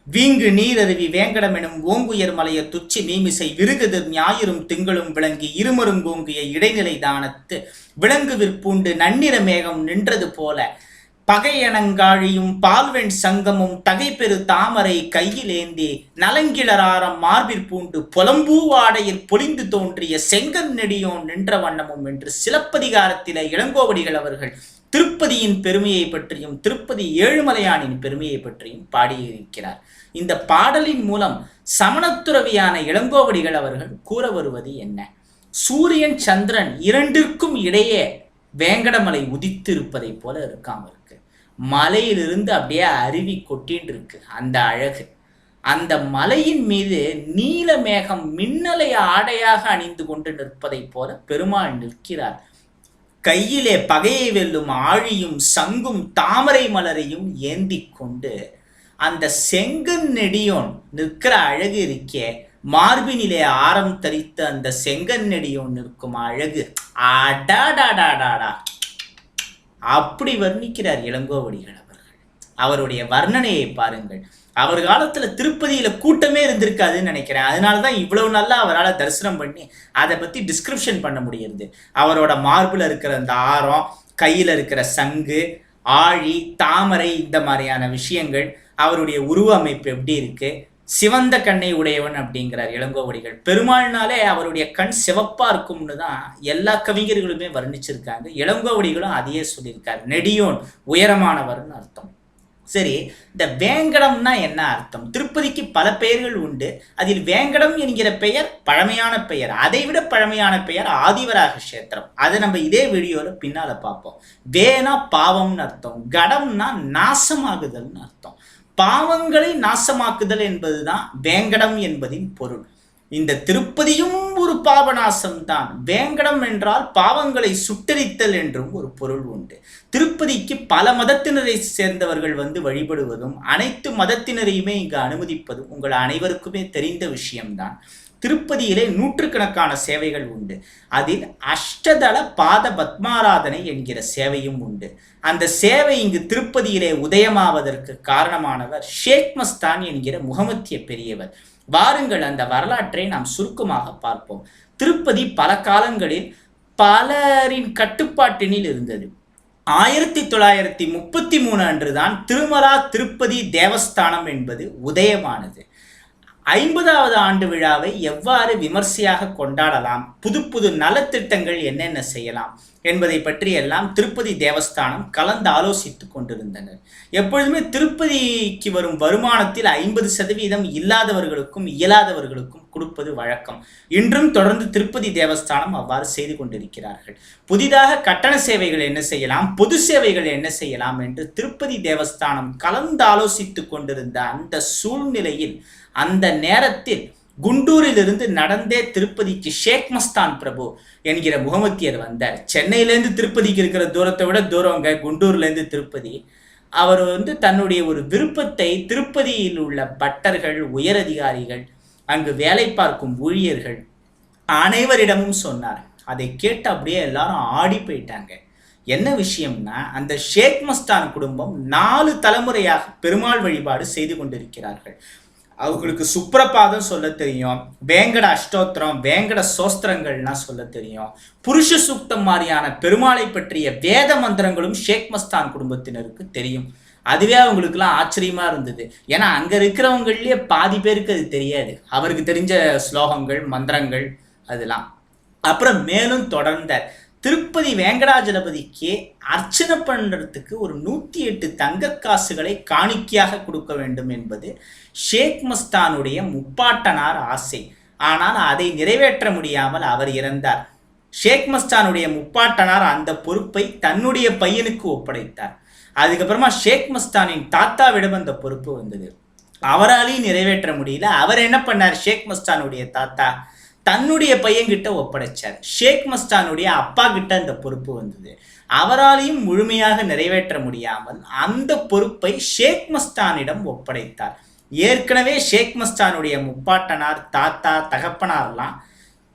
வீங்கு நீரருவி வேங்கடம் எனும் ஓங்குயர் மலைய துச்சி மீமிசை விருகுதிர் ஞாயிறும் திங்களும் விளங்கி இருமருங்கோங்கிய இடைநிலை தானத்து விலங்கு விற்பூண்டு நன்னிற மேகம் நின்றது போல பகையனங்காழியும் பால்வெண் சங்கமும் தகைப்பெரு தாமரை கையிலேந்தி நலங்கிளராரம் மார்பிற்பூண்டு புலம்பூவாடையில் பொலிந்து தோன்றிய செங்கன் நெடியோன் நின்ற வண்ணமும் என்று சிலப்பதிகாரத்தில இளங்கோவடிகள் அவர்கள் திருப்பதியின் பெருமையை பற்றியும் திருப்பதி ஏழுமலையானின் பெருமையை பற்றியும் பாடியிருக்கிறார். இந்த பாடலின் மூலம் சமணத்துறவியான இளங்கோவடிகள் அவர்கள் கூற வருவது என்ன? சூரியன் சந்திரன் இரண்டிற்கும் இடையே வேங்கடமலை உதித்து இருப்பதை போல இருக்காம இருக்கு. மலையிலிருந்து அப்படியே அருவி கொட்டின்னு இருக்கு. அந்த அழகு, அந்த மலையின் மீது நீல மேகம் மின்னலை ஆடையாக அணிந்து கொண்டு நிற்பதை போல பெருமாள் நிற்கிறார். கையிலே பகையை வெல்லும் ஆழியும் சங்கும் தாமரை மலரையும் ஏந்தி கொண்டு அந்த செங்கன் நெடியோன் நிற்கிற அழகு இருக்கே, மார்பினிலே ஆரம் தரித்த அந்த செங்கன் நெடியோன் நிற்கும் அழகு அடாடாடாடாடா, அப்படி வர்ணிக்கிறார் இளங்கோவடிகள் அவர்கள். அவருடைய வர்ணனையை பாருங்கள். அவர் காலத்துல திருப்பதியில கூட்டமே இருந்திருக்காதுன்னு நினைக்கிறேன். அதனாலதான் இவ்வளவு நல்லா அவரால் தரிசனம் பண்ணி அதை பத்தி டிஸ்கிரிப்ஷன் பண்ண முடியுது. அவரோட மார்புல இருக்கிற அந்த ஆரம், கையில இருக்கிற சங்கு, ஆழி, தாமரை, இந்த மாதிரியான விஷயங்கள், அவருடைய உருவ அமைப்பு எப்படி இருக்கு, சிவந்த கண்ணை உடையவன் அப்படிங்கிறார் இளங்கோவடிகள். பெருமாள்னாலே அவருடைய கண் சிவப்பா இருக்கும்னு தான் எல்லா கவிஞர்களுமே வர்ணிச்சிருக்காங்க. இளங்கோவடிகளும் அதையே சொல்லியிருக்காரு. நெடியோன் உயரமானவர்னு அர்த்தம். சரி, இந்த வேங்கடம்னா என்ன அர்த்தம்? திருப்பதிக்கு பல பெயர்கள் உண்டு. அதில் வேங்கடம் என்கிற பெயர் பழமையான பெயர். அதை விட பழமையான பெயர் ஆதிவராக கஷேத்திரம். அதை நம்ம இதே வீடியோல பின்னால பார்ப்போம். வேனா பாவம்னு அர்த்தம், கடம்னா நாசமாகுதல்னு அர்த்தம். பாவங்களை நாசமாக்குதல் என்பதுதான் வேங்கடம் என்பதின் பொருள். இந்த திருப்பதியும் ஒரு பாவநாசம் தான். வேங்கடம் என்றால் பாவங்களை சுட்டரித்தல் என்றும் ஒரு பொருள் உண்டு. திருப்பதிக்கு பல மதத்தினரை சேர்ந்தவர்கள் வந்து வழிபடுவதும் அனைத்து மதத்தினரையுமே இங்கு அனுமதிப்பதும் உங்கள் அனைவருக்குமே தெரிந்த விஷயம்தான். திருப்பதியிலே நூற்றுக்கணக்கான சேவைகள் உண்டு. அதில் அஷ்டதள பாத பத்மாராதனை என்கிற சேவையும் உண்டு. அந்த சேவை இங்கு திருப்பதியிலே உதயமாவதற்கு காரணமானவர் ஷேக் மஸ்தான் என்கிற முகமத்திய பெரியவர். வாருங்கள், அந்த வரலாற்றை நாம் சுருக்கமாக பார்ப்போம். திருப்பதி பல காலங்களில் பலரின் கட்டுப்பாட்டினில் இருந்தது. 1933 அன்றுதான் திருமலா திருப்பதி தேவஸ்தானம் என்பது உதயமானது. 50வது ஆண்டு விழாவை எவ்வாறு விமர்சையாக கொண்டாடலாம், புது புது நலத்திட்டங்கள் என்னென்ன செய்யலாம் என்பதை பற்றி எல்லாம் திருப்பதி தேவஸ்தானம் கலந்து ஆலோசித்துக் கொண்டிருந்தனர். எப்பொழுதுமே திருப்பதிக்கு வரும் வருமானத்தில் 50% இல்லாதவர்களுக்கும் இயலாதவர்களுக்கும் கொடுப்பது வழக்கம். இன்றும் தொடர்ந்து திருப்பதி தேவஸ்தானம் அவ்வாறு செய்து கொண்டிருக்கிறார்கள். புதிதாக கட்டண சேவைகள் என்ன செய்யலாம், பொது சேவைகள் என்ன செய்யலாம் என்று திருப்பதி தேவஸ்தானம் கலந்து ஆலோசித்துக் கொண்டிருந்த அந்த சூழ்நிலையில், அந்த நேரத்தில் குண்டூரிலிருந்து நடந்தே திருப்பதிக்கு ஷேக் மஸ்தான் பிரபு என்கிற முகமத்தியர் வந்தார். சென்னையிலேருந்து திருப்பதிக்கு இருக்கிற தூரத்தை விட தூரங்க குண்டூர்லேருந்து திருப்பதி. அவர் தன்னுடைய ஒரு விருப்பத்தை திருப்பதியில் உள்ள பட்டர்கள், உயரதிகாரிகள், அங்கு வேலை பார்க்கும் ஊழியர்கள் அனைவரிடமும் சொன்னார். அதை கேட்டு அப்படியே எல்லாரும் ஆடி போயிட்டாங்க. என்ன விஷயம்னா, அந்த ஷேக் மஸ்தான் குடும்பம் 4 தலைமுறையாக பெருமாள் வழிபாடு செய்து கொண்டிருக்கிறார்கள். அவங்களுக்கு சுப்ரபாதம் சொல்ல தெரியும், வேங்கட அஷ்டோத்திரம், வேங்கட சோஸ்திரங்கள்லாம் சொல்ல தெரியும், புருஷ சூக்தம் மாதிரியான பெருமாளை பற்றிய வேத மந்திரங்களும் ஷேக் மஸ்தான் குடும்பத்தினருக்கு தெரியும். அதுவே அவங்களுக்குலாம் ஆச்சரியமா இருந்தது. ஏன்னா அங்க இருக்கிறவங்களே பாதி பேருக்கு அது தெரியாது, அவருக்கு தெரிஞ்ச ஸ்லோகங்கள், மந்திரங்கள் அதெல்லாம். அப்புறம் மேலும் தொடர்ந்த திருப்பதி வேங்கடாஜலபதிக்கு அர்ச்சனை பண்ணுறதுக்கு ஒரு 108 தங்க காசுகளை காணிக்கையாக கொடுக்க வேண்டும் என்பது ஷேக் மஸ்தானுடைய முப்பாட்டனார் ஆசை. ஆனால் அதை நிறைவேற்ற முடியாமல் அவர் இறந்தார். ஷேக் மஸ்தானுடைய முப்பாட்டனார் அந்த பொறுப்பை தன்னுடைய பையனுக்கு ஒப்படைத்தார். அதுக்கப்புறமா ஷேக் மஸ்தானின் தாத்தாவிடம் அந்த பொறுப்பு வந்தது. அவராலையும் நிறைவேற்ற முடியல. அவர் என்ன பண்ணார், ஷேக் மஸ்தானுடைய தாத்தா தன்னுடைய பையன்கிட்ட ஒப்படைச்சார். ஷேக் மஸ்தானுடைய அப்பா கிட்ட அந்த பொறுப்பு வந்தது. அவராலையும் முழுமையாக நிறைவேற்ற முடியாமல் அந்த பொறுப்பை ஷேக் மஸ்தானிடம் ஒப்படைத்தார். ஏற்கனவே ஷேக் மஸ்தானுடைய முப்பாட்டனார், தாத்தா, தகப்பனார்லாம்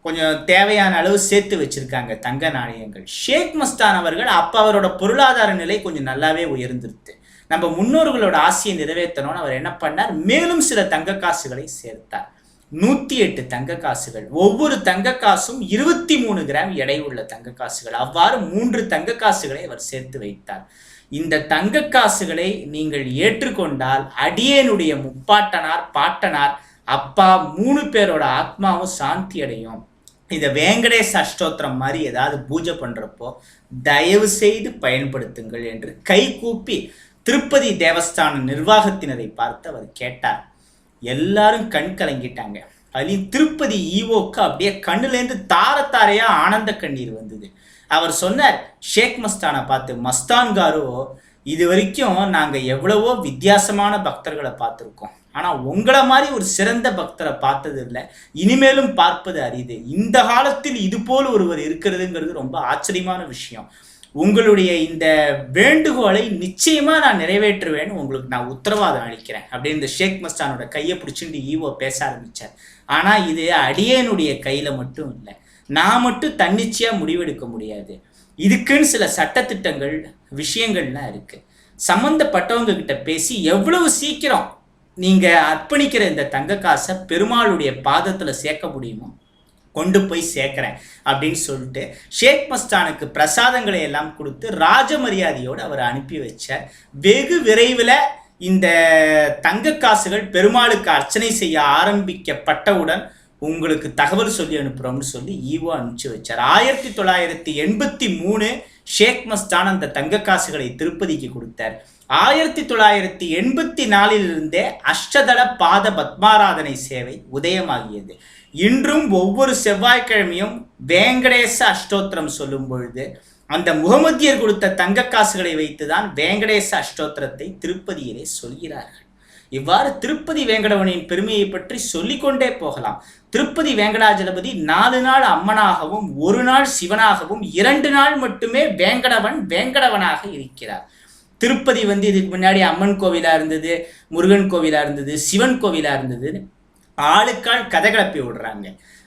கொஞ்சம் தேவையான அளவு சேர்த்து வச்சிருக்காங்க தங்க நாணயங்கள். ஷேக் மஸ்தான் அவர்கள் அப்போ அவரோட பொருளாதார நிலை கொஞ்சம் நல்லாவே உயர்ந்துருது. நம்ம முன்னோர்களோட ஆசையை நிறைவேற்றணும்னு அவர் என்ன பண்ணார், மேலும் சில தங்க காசுகளை சேர்த்தார். 108 தங்க காசுகள். ஒவ்வொரு தங்க காசும் 23 கிராம் எடை உள்ள தங்க காசுகள். அவ்வாறு 3 தங்க காசுகளை அவர் சேர்த்து வைத்தார். இந்த தங்க காசுகளை நீங்கள் ஏற்றுக்கொண்டால் அடியேனுடைய முப்பாட்டனார், பாட்டனார், அப்பா 3 பேரோட ஆத்மாவும் சாந்தி அடையும். இதை வெங்கடேச அஷ்டோத்திரம் மாதிரி ஏதாவது பூஜை பண்றப்போ தயவு செய்து பயன்படுத்துங்கள் என்று கை கூப்பி திருப்பதி தேவஸ்தான நிர்வாகத்தினரை பார்த்து அவர் கேட்டார். எல்லாரும் கண் கலங்கிட்டாங்க. அதுலேயும் திருப்பதி ஈவோக்கு அப்படியே கண்ணுலேருந்து தாரையா ஆனந்த கண்ணீர் வந்தது. அவர் சொன்னார் ஷேக் மஸ்தானை பார்த்து, மஸ்தான் காரு, இது வரைக்கும் நாங்கள் எவ்வளவோ வித்தியாசமான பக்தர்களை பார்த்துருக்கோம், ஆனால் உங்களை மாதிரி ஒரு சிறந்த பக்தரை பார்த்தது இல்லை, இனிமேலும் பார்ப்பது அரிது. இந்த காலத்தில் இது போல் ஒருவர் இருக்கிறதுங்கிறது ரொம்ப ஆச்சரியமான விஷயம். உங்களுடைய இந்த வேண்டுகோளை நிச்சயமா நான் நிறைவேற்றுவேன்னு உங்களுக்கு நான் உத்தரவாதம் அளிக்கிறேன் அப்படின்னு இந்த ஷேக் மஸ்தானோட கையை பிடிச்சிட்டு ஈவோ பேச ஆரம்பிச்சார். ஆனா இது அடியேனுடைய கையில மட்டும் இல்லை, நான் மட்டும் தன்னிச்சையா முடிவெடுக்க முடியாது. இதுக்குன்னு சில சட்டத்திட்டங்கள் விஷயங்கள்லாம் இருக்கு. சம்பந்தப்பட்டவங்க கிட்ட பேசி எவ்வளவு சீக்கிரம் நீங்க அர்ப்பணிக்கிற இந்த தங்க காசை பெருமாளுடைய பாதத்துல சேர்க்க முடியுமோ கொண்டு போய் சேர்க்கிறேன் அப்படின்னு சொல்லிட்டு ஷேக் மஸ்தானுக்கு பிரசாதங்களை எல்லாம் கொடுத்து ராஜ மரியாதையோடு அவர் அனுப்பி வச்சார். வெகு விரைவில் இந்த தங்க காசுகள் பெருமாளுக்கு அர்ச்சனை செய்ய ஆரம்பிக்கப்பட்டவுடன் உங்களுக்கு தகவல் சொல்லி அனுப்புறோம்னு சொல்லி ஈவோ அனுப்பிச்சு வச்சார். 1983 ஷேக் மஸ்தான் அந்த தங்க காசுகளை திருப்பதிக்கு கொடுத்தார். 1984 அஷ்டதள பாத பத்மாராதனை சேவை உதயமாகியது. இன்றும் ஒவ்வொரு செவ்வாய்க்கிழமையும் வேங்கடேச அஷ்டோத்திரம் சொல்லும் பொழுது அந்த முகமதியர் கொடுத்த தங்க காசுகளை வைத்துதான் வேங்கடேச அஷ்டோத்திரத்தை திருப்பதியிலே சொல்கிறார்கள். இவ்வாறு திருப்பதி வேங்கடவனின் பெருமையை பற்றி சொல்லிக்கொண்டே போகலாம். திருப்பதி வேங்கடாஜலபதி 4 நாள் அம்மனாகவும் 1 நாள் சிவனாகவும் 2 நாள் மட்டுமே வேங்கடவனாக இருக்கிறார். திருப்பதி இதுக்கு முன்னாடி அம்மன் கோவிலா இருந்தது, முருகன் கோவிலா இருந்தது, சிவன் கோவிலா இருந்தது, ஆளுக்கால் கதை கிளப்பி விடுறாங்க.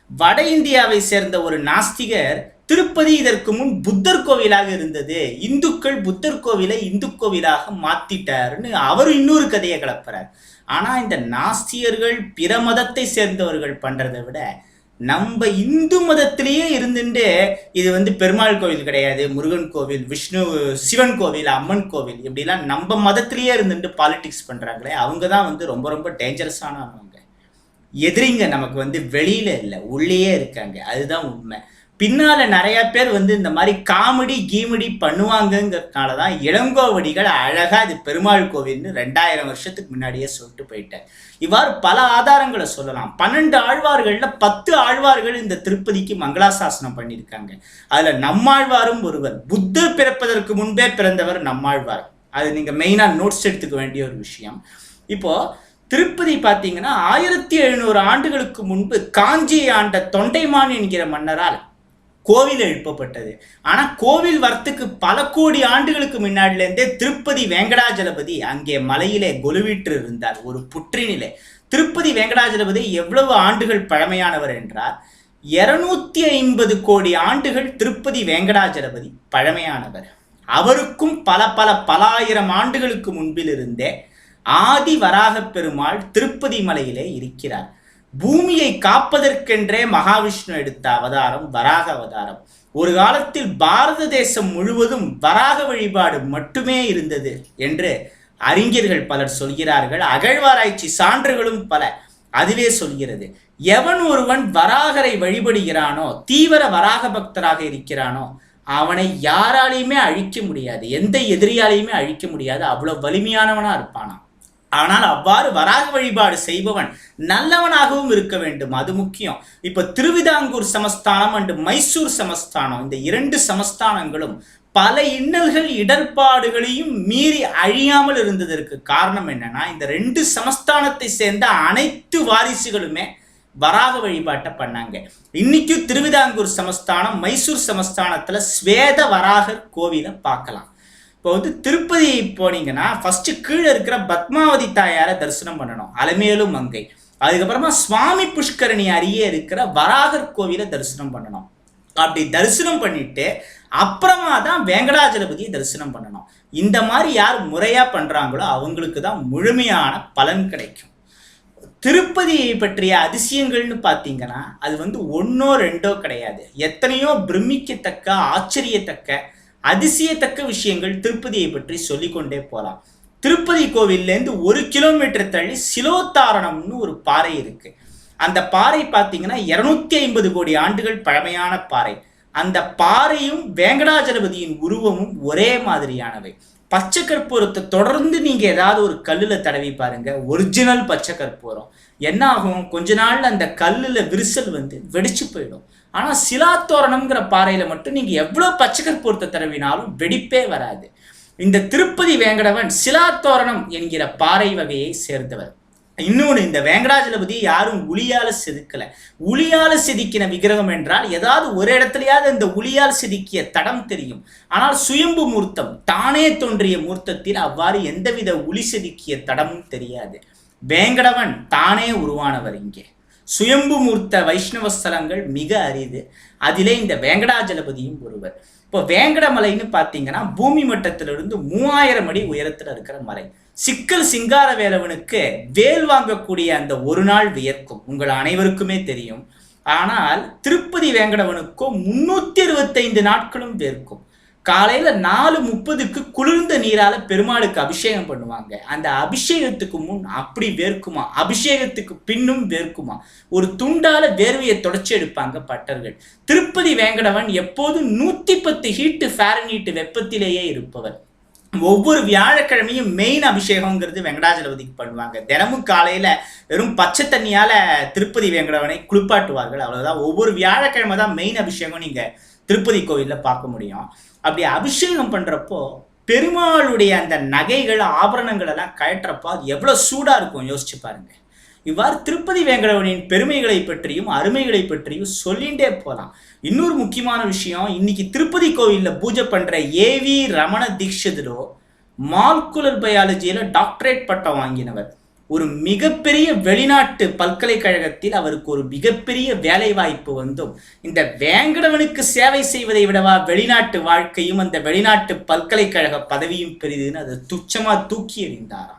வட இந்தியாவை சேர்ந்த ஒரு நாஸ்திகர் திருப்பதி இதற்கு முன் புத்தர் கோவிலாக இருந்தது, இந்துக்கள் புத்தர் கோவிலை இந்து கோவிலாக மாத்திட்டாருன்னு அவர் இன்னொரு கதையை கிளப்புறார். ஆனா இந்த நாஸ்திகர்கள் பிற மதத்தை சேர்ந்தவர்கள் பண்றதை விட நம்ம இந்து மதத்திலேயே இருந்துட்டு இது பெருமாள் கோவில் கிடையாது, முருகன் கோவில், விஷ்ணு சிவன் கோவில், அம்மன் கோவில், இப்படிலாம் நம்ம மதத்திலேயே இருந்துட்டு பாலிடிக்ஸ் பண்றாங்களே, அவங்க தான் ரொம்ப ரொம்ப டேஞ்சரஸானவங்க. எதிரிங்க நமக்கு வெளியில இல்லை, உள்ளேயே இருக்காங்க. அதுதான் உண்மை. பின்னால நிறைய பேர் இந்த மாதிரி காமெடி கீமெடி பண்ணுவாங்கங்கிறதுனாலதான் இளங்கோவடிகள் அழகா இது பெருமாள் கோவில்னு 2000 வருஷத்துக்கு முன்னாடியே சொல்லிட்டு போயிட்டார். இவ்வாறு பல ஆதாரங்களை சொல்லலாம். 12 ஆழ்வார்கள்ல 10 ஆழ்வார்கள் இந்த திருப்பதிக்கு மங்களாசாசனம் பண்ணியிருக்காங்க. அதுல நம்மாழ்வாரும் ஒருவர். புத்தர் பிறப்பதற்கு முன்பே பிறந்தவர் நம்மாழ்வார். அது நீங்க மெயினா நோட்ஸ் எடுத்துக்க வேண்டிய ஒரு விஷயம். இப்போ திருப்பதி பார்த்தீங்கன்னா 1700 ஆண்டுகளுக்கு முன்பு காஞ்சியை ஆண்ட தொண்டைமான் என்கிற மன்னரால் கோவில் எழுப்பப்பட்டது. ஆனா கோவில் வரத்துக்கு பல கோடி ஆண்டுகளுக்கு முன்னாடிலேருந்தே திருப்பதி வேங்கடாஜலபதி அங்கே மலையிலே கொலுவீற்று இருந்தார், ஒரு புற்றினிலே. திருப்பதி வேங்கடாஜலபதி எவ்வளவு ஆண்டுகள் பழமையானவர் என்றால் 250 கோடி ஆண்டுகள் திருப்பதி வேங்கடாஜலபதி பழமையானவர். அவருக்கும் பல ஆயிரம் ஆண்டுகளுக்கு முன்பிலிருந்தே ஆதி வராக பெருமாள் திருப்பதி மலையிலே இருக்கிறார். பூமியை காப்பதற்கென்றே மகாவிஷ்ணு எடுத்த அவதாரம் வராக அவதாரம். ஒரு காலத்தில் பாரத தேசம் முழுவதும் வராக வழிபாடு மட்டுமே இருந்தது என்று அறிஞர்கள் பலர் சொல்கிறார்கள். அகழ்வாராய்ச்சி சான்றுகளும் பல அதுவே சொல்கிறது. எவன் ஒருவன் வராகரை வழிபடுகிறானோ, தீவிர வராக பக்தராக இருக்கிறானோ, அவனை யாராலையுமே அழிக்க முடியாது, எந்த எதிரியாலையுமே அழிக்க முடியாது, அவ்வளவு வலிமையானவனா இருப்பானா. ஆனால் அவ்வாறு வராக வழிபாடு செய்பவன் நல்லவனாகவும் இருக்க வேண்டும், அது முக்கியம். இப்ப திருவிதாங்கூர் சமஸ்தானம் அண்டு மைசூர் சமஸ்தானம், இந்த 2 சமஸ்தானங்களும் பல இன்னல்கள் இடர்பாடுகளையும் மீறி அழியாமல் இருந்ததற்கு காரணம் என்னன்னா, இந்த 2 சமஸ்தானத்தை சேர்ந்த அனைத்து வாரிசுகளுமே வராக வழிபாட்டை பண்ணாங்க. இன்னைக்கும் திருவிதாங்கூர் சமஸ்தானம் மைசூர் சமஸ்தானத்துல ஸ்வேத வராகர் கோவிலை பார்க்கலாம். இப்போ திருப்பதி போனீங்கன்னா ஃபர்ஸ்ட் கீழே இருக்கிற பத்மாவதி தாயாரை தரிசனம் பண்ணணும், அலமேலும் மங்கை. அதுக்கப்புறமா சுவாமி புஷ்கரணி அருகே இருக்கிற வராகர் கோவிலை தரிசனம் பண்ணணும். அப்படி தரிசனம் பண்ணிட்டு அப்புறமா தான் வேங்கடாஜலபதியை தரிசனம் பண்ணணும். இந்த மாதிரி யார் முறையா பண்றாங்களோ அவங்களுக்கு தான் முழுமையான பலன் கிடைக்கும். திருப்பதியை பற்றிய அதிசயங்கள்னு பார்த்தீங்கன்னா அது ஒன்றோ ரெண்டோ கிடையாது, எத்தனையோ பிரமிக்கத்தக்க ஆச்சரியத்தக்க அதிசயத்தக்க விஷயங்கள் திருப்பதியை பற்றி சொல்லிக்கொண்டே போகலாம். திருப்பதி கோவில்லேருந்து 1 கிலோமீட்டர் தள்ளி சிலோத்தாரணம்னு ஒரு பாறை இருக்கு. அந்த பாறை பார்த்தீங்கன்னா 250 கோடி ஆண்டுகள் பழமையான பாறை. அந்த பாறையும் வேங்கடாஜலபதியின் உருவமும் ஒரே மாதிரியானவை. பச்சை கற்பூரத்தை தொடர்ந்து நீங்க ஏதாவது ஒரு கல்லுல தடவி பாருங்க, ஒரிஜினல் பச்சை கற்பூரம் என்ன ஆகும், கொஞ்ச நாள்ல அந்த கல்லுல விரிசல் வெடிச்சு போயிடும். ஆனா சிலாத்தோரணம்ங்கிற பாறையில மட்டும் நீங்க எவ்வளவு பச்சை கற்பூரத்தை தடவினாலும் வெடிப்பே வராது. இந்த திருப்பதி வேங்கடவன் சிலாத்தோரணம் என்கிற பாறை வகையை சேர்ந்தவர். இன்னொன்று, இந்த வேங்கடாஜலபதி யாரும் உளியால செதுக்கல. உளியால செதுக்கின விக்கிரகம் என்றால் ஏதாவது ஒரு இடத்துலயாவது இந்த உளியால் செதுக்கிய தடம் தெரியும். ஆனால் சுயம்பு மூர்த்தம், தானே தோன்றிய மூர்த்தத்தில் அவ்வாறு எந்தவித உளி செதுக்கிய தடமும் தெரியாது. வேங்கடவன் தானே உருவானவர். இங்கே சுயம்பு மூர்த்த வைஷ்ணவ ஸ்தலங்கள் மிக அரிது, அதிலே இந்த வேங்கடாஜலபதியும் ஒருவர். இப்போ வேங்கடமலைன்னு பார்த்தீங்கன்னா பூமி மட்டத்திலிருந்து 3000 அடி உயரத்தில் இருக்கிற மலை. சிக்கல் சிங்கார வேலவனுக்கு வேல் வாங்கக்கூடிய அந்த ஒரு நாள் வியர்க்கும், உங்கள் அனைவருக்குமே தெரியும். ஆனால் திருப்பதி வேங்கடவனுக்கோ 365 நாட்களும் வேர்க்கும். காலையில 4:30க்கு குளிர்ந்த நீரால பெருமாளுக்கு அபிஷேகம் பண்ணுவாங்க. அந்த அபிஷேகத்துக்கு முன் அப்படி வேர்க்குமா, அபிஷேகத்துக்கு பின்னும் வேர்க்குமா. ஒரு துண்டால வேர்வையை தொடச்சி எடுப்பாங்க பட்டர்கள். திருப்பதி வேங்கடவன் எப்போதும் 110 ஹீட்டு ஃபாரன்ஹீட் வெப்பத்திலேயே இருப்பவர். ஒவ்வொரு வியாழக்கிழமையும் மெயின் அபிஷேகம்ங்கிறது வெங்கடாஜலபதிக்கு பண்ணுவாங்க. தினமும் காலையில வெறும் பச்சை தண்ணியால திருப்பதி வேங்கடவனை குளிப்பாட்டுவார்கள், அவ்வளவுதான். ஒவ்வொரு வியாழக்கிழமை தான் மெயின் அபிஷேகம் நீங்க திருப்பதி கோவில்ல பார்க்க முடியும். அப்படி அபிஷேகம் பண்றப்போ பெருமாளுடைய அந்த நகைகள் ஆபரணங்கள் எல்லாம் கயற்றப்போ அது எவ்வளவு சூடா இருக்கும் யோசிச்சு பாருங்க. இவ்வாறு திருப்பதி வேங்கடவனின் பெருமைகளை பற்றியும் அருமைகளை பற்றியும் சொல்லிண்டே போகலாம். இன்னொரு முக்கியமான விஷயம், இன்னைக்கு திருப்பதி கோவில்ல பூஜை பண்ற ஏவி ரமண தீட்சிதரோ மால்குலர் பயாலஜியில டாக்டரேட் பட்டம் வாங்கினவர். ஒரு மிகப்பெரிய வெளிநாட்டு பல்கலைக்கழகத்தில் அவருக்கு ஒரு மிகப்பெரிய வேலை வாய்ப்பு வந்தும் இந்த வேங்கடவனுக்கு சேவை செய்வதை விடவா வெளிநாட்டு வாழ்க்கையும் அந்த வெளிநாட்டு பல்கலைக்கழக பதவியும் பெரிதுன்னு அதை துச்சமா தூக்கி எறிந்தாராம்.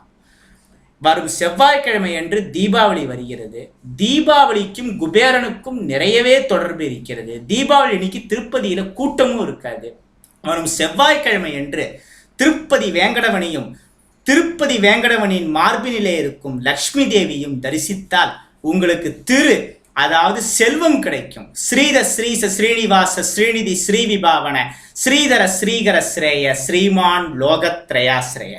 வரும் செவ்வாய்க்கிழமை அன்று தீபாவளி வருகிறது. தீபாவளிக்கும் குபேரனுக்கும் நிறையவே தொடர்பு இருக்கிறது. தீபாவளி அன்னைக்கு திருப்பதியில கூட்டமும் இருக்காது. வரும் செவ்வாய்க்கிழமை அன்று திருப்பதி வேங்கடவனையும் திருப்பதி வேங்கடவனின் மார்பினிலே இருக்கும் லக்ஷ்மி தேவியும் தரிசித்தால் உங்களுக்கு அதாவது செல்வம் கிடைக்கும். ஸ்ரீத ஸ்ரீச ஸ்ரீனிவாச ஸ்ரீநிதி ஸ்ரீவிபாவன ஸ்ரீதர ஸ்ரீகர ஸ்ரேய ஸ்ரீமான் லோகத்ரயாஸ்ரய.